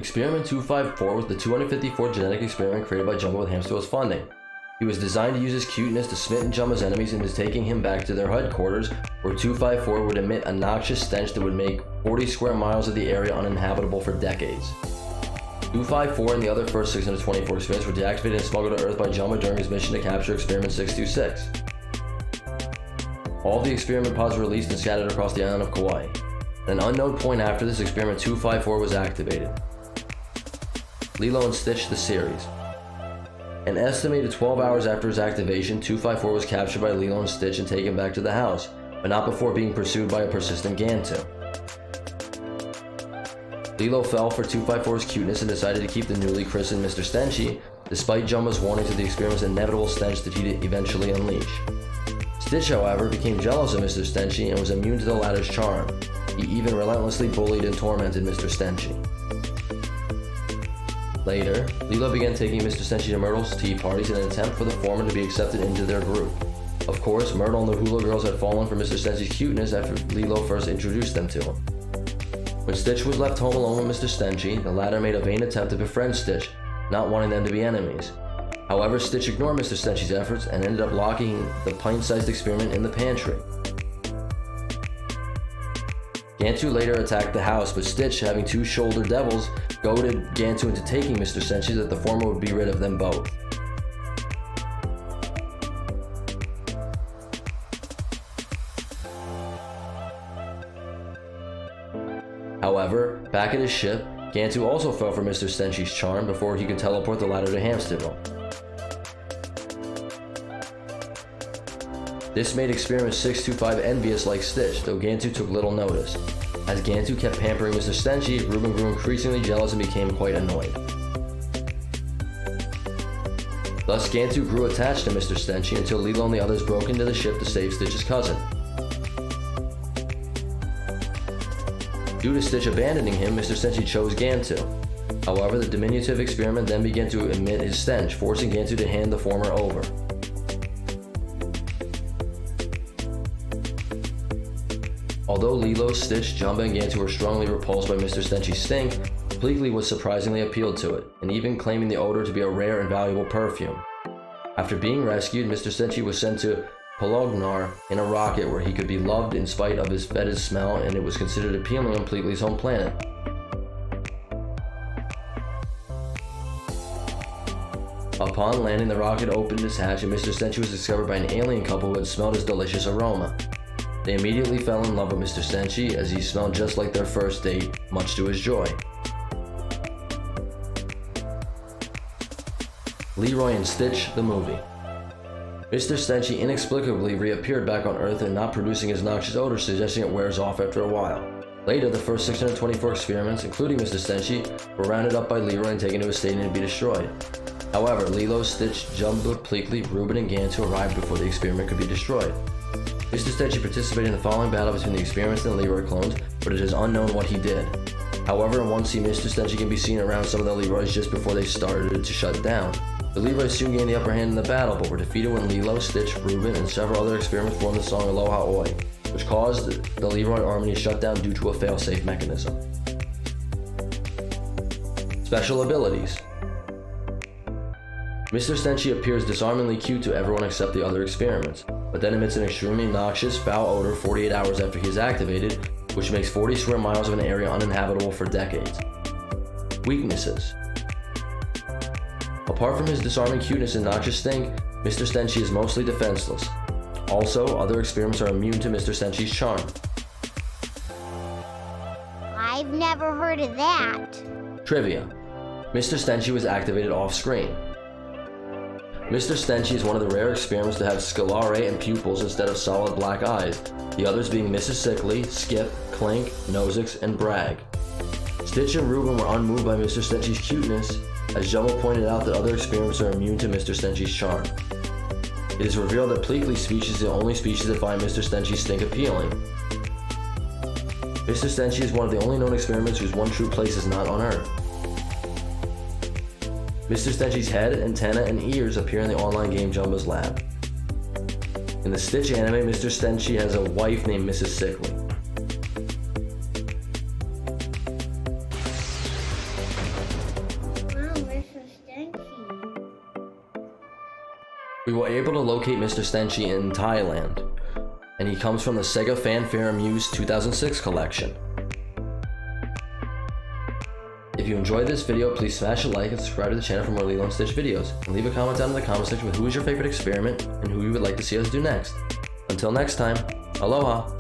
Experiment 254 was the 254th genetic experiment created by Jumbo with Hamsterwheel's funding. He was designed to use his cuteness to smitten Jumbo's enemies into taking him back to their headquarters, where 254 would emit a noxious stench that would make 40 square miles of the area uninhabitable for decades. 254 and the other first 624 experiments were deactivated and smuggled to Earth by Jumbo during his mission to capture Experiment 626. All of the experiment pods were released and scattered across the island of Kauai. At an unknown point after this, Experiment 254 was activated. Lilo and Stitch, the series. An estimated 12 hours after his activation, 254 was captured by Lilo and Stitch and taken back to the house, but not before being pursued by a persistent Gantu. Lilo fell for 254's cuteness and decided to keep the newly christened Mr. Stenchy, despite Jumbo's warnings of the experiment's inevitable stench that he'd eventually unleash. Stitch, however, became jealous of Mr. Stenchy and was immune to the latter's charm. He even relentlessly bullied and tormented Mr. Stenchy. Later, Lilo began taking Mr. Stenchy to Myrtle's tea parties in an attempt for the former to be accepted into their group. Of course, Myrtle and the Hula girls had fallen for Mr. Stenchy's cuteness after Lilo first introduced them to him. When Stitch was left home alone with Mr. Stenchy, the latter made a vain attempt to befriend Stitch, not wanting them to be enemies. However, Stitch ignored Mr. Stenchy's efforts and ended up locking the pint-sized experiment in the pantry. Gantu later attacked the house, but Stitch, having two shoulder devils, goaded Gantu into taking Mr. Stenchy so that the former would be rid of them both. However, back at his ship, Gantu also fell for Mr. Stenchy's charm before he could teleport the latter to Hamsterville. This made Experiment 625 envious like Stitch, though Gantu took little notice. As Gantu kept pampering Mr. Stenchy, Reuben grew increasingly jealous and became quite annoyed. Thus, Gantu grew attached to Mr. Stenchy until Lilo and the others broke into the ship to save Stitch's cousin. Due to Stitch abandoning him, Mr. Stenchy chose Gantu. However, the diminutive experiment then began to emit his stench, forcing Gantu to hand the former over. Although Lilo, Stitch, Jumbo, and Gantu were strongly repulsed by Mr. Stenchy's stink, Pleakley was surprisingly appealed to it, and even claiming the odor to be a rare and valuable perfume. After being rescued, Mr. Stenchy was sent to Polognar in a rocket where he could be loved in spite of his fetid smell, and it was considered appealing on Pleakley's home planet. Upon landing, the rocket opened its hatch and Mr. Stenchy was discovered by an alien couple who had smelled his delicious aroma. They immediately fell in love with Mr. Stenchy as he smelled just like their first date, much to his joy. Leroy and Stitch, the movie. Mr. Stenchy inexplicably reappeared back on Earth and not producing his noxious odor, suggesting it wears off after a while. Later, the first 624 experiments, including Mr. Stenchy, were rounded up by Leroy and taken to a stadium to be destroyed. However, Lilo, Stitch, Jumbo, Pleakley, Reuben, and Gantu arrived before the experiment could be destroyed. Mr. Stenchy participated in the following battle between the experiments and the Leroy clones, but it is unknown what he did. However, in one scene, Mr. Stenchy can be seen around some of the Leroys just before they started to shut down. The Leroys soon gained the upper hand in the battle, but were defeated when Lilo, Stitch, Reuben, and several other experiments formed the song Aloha Oi, which caused the Leroy army to shut down due to a fail-safe mechanism. Special abilities. Mr. Stenchy appears disarmingly cute to everyone except the other experiments, but then emits an extremely noxious, foul odor 48 hours after he is activated, which makes 40 square miles of an area uninhabitable for decades. Weaknesses. Apart from his disarming cuteness and noxious stink, Mr. Stenchy is mostly defenseless. Also, other experiments are immune to Mr. Stenchy's charm. I've never heard of that. Trivia. Mr. Stenchy was activated off-screen. Mr. Stenchy is one of the rare experiments to have scalare and pupils instead of solid black eyes, the others being Mrs. Sickly, Skip, Clink, Nosix, and Bragg. Stitch and Reuben were unmoved by Mr. Stenchy's cuteness, as Jumbo pointed out that other experiments are immune to Mr. Stenchy's charm. It is revealed that Pleakley's species is the only species that find Mr. Stenchy's stink appealing. Mr. Stenchy is one of the only known experiments whose one true place is not on Earth. Mr. Stenchy's head, antenna, and ears appear in the online game Jumbo's Lab. In the Stitch anime, Mr. Stenchy has a wife named Mrs. Sickly. We were able to locate Mr. Stenchy in Thailand, and he comes from the Sega Fanfare Muse 2006 collection. If you enjoyed this video, please smash a like and subscribe to the channel for more Lilo and Stitch videos, and leave a comment down in the comment section with who is your favorite experiment and who you would like to see us do next. Until next time, aloha!